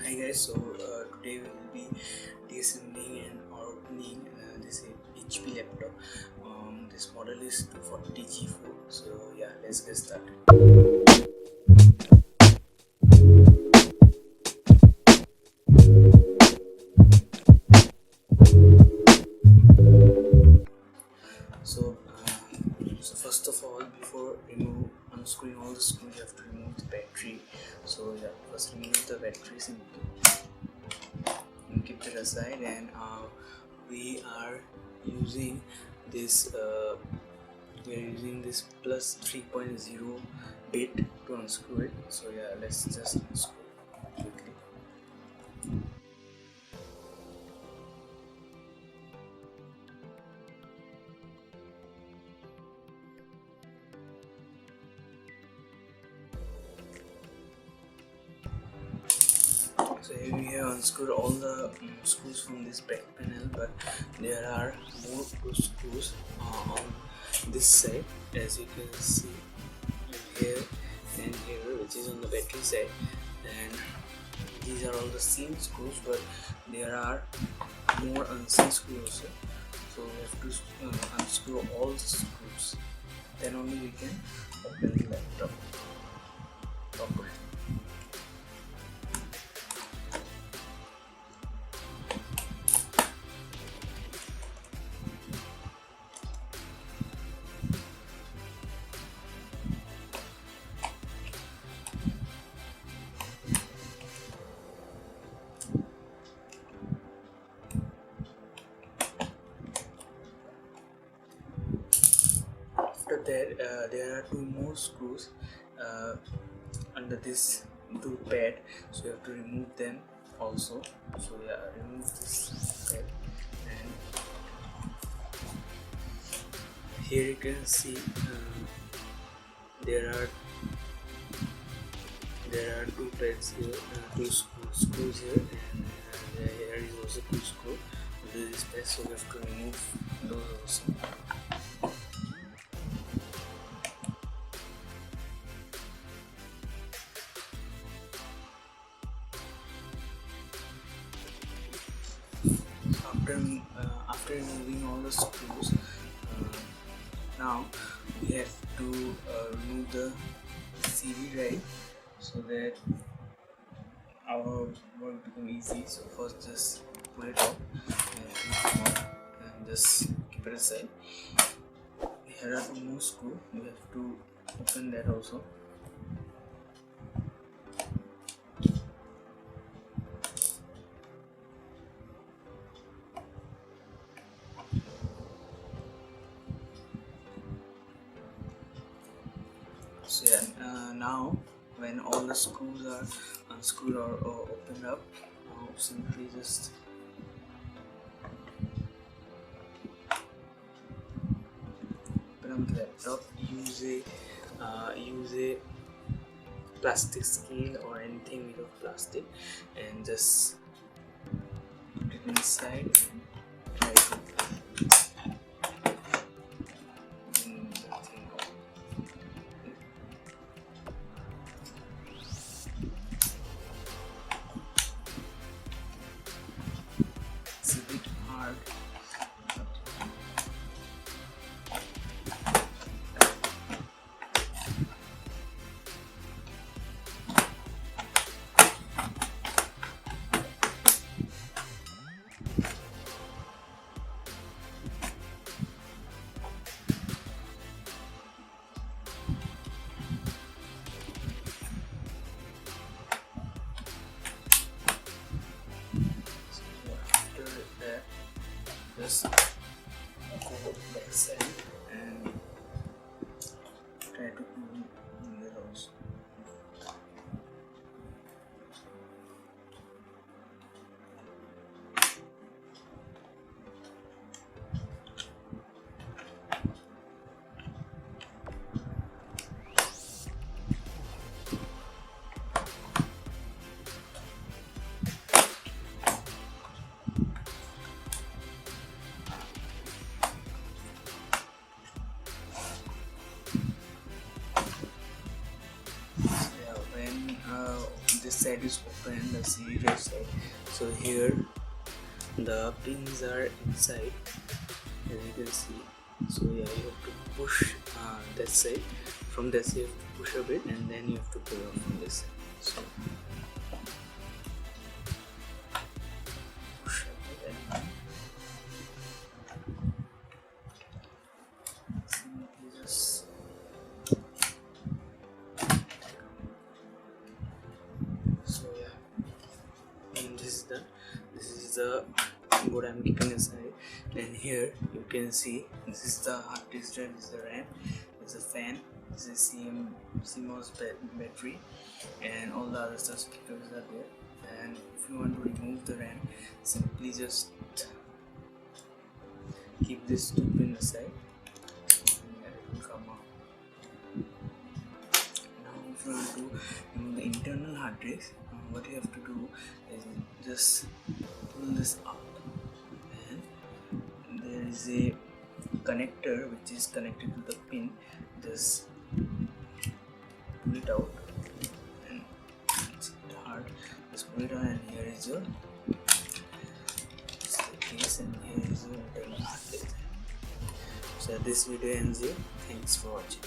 Hi guys, so today we will be disassembling and opening this HP laptop. This model is 240G4. So yeah, let's get started. So first of all, before unscrewing all the screws, you have to remove the battery. So yeah, first remove the battery simply and keep it aside. And we are using this plus 3.0 bit to unscrew it. So yeah, let's just unscrew quickly. So here we have unscrewed all the screws from this back panel, but there are more screws on this side, as you can see here and here, which is on the battery side. And these are all the same screws, but there are more unseen screws. So we have to unscrew all the screws, then only we can open the laptop properly. After that, there are two more screws under this tool pad, so you have to remove them also. So yeah, remove this pad, and here you can see there are two pads here, two screws here, and here is also two screws. This is pad, so we have to remove those also. After removing all the screws, now we have to remove the CD drive so that our work become easy. So first just pull it off and just keep it aside. Here are two more screws, we have to open that also. So yeah, now when all the screws are unscrewed or opened up, now simply just open up the laptop. Use a plastic scale or anything made of plastic, and just put it inside and try to bring the thing out. It's a bit hard. this side is open, the serial side. So here the pins are inside, as you can see. So yeah, you have to push that side. From that side you have to push a bit, and then you have to pull off from this side. So push a bit and simply just so yeah, and this is done. This is the what I'm keeping aside, and here you can see this is the hard disk drive, this is the RAM, this is a fan, this is CMOS battery, and all the other stuff speakers are there. And if you want to remove the RAM, simply just keep this tube in the side and it will come out. Now if you want to remove the internal hard disk, what you have to do is just pull this out, and there is a connector which is connected to the pin. Just pull it out, and it's hard. Just pull it out, and here is your case, and here is your internal hard disk. So this video ends here. Thanks for watching.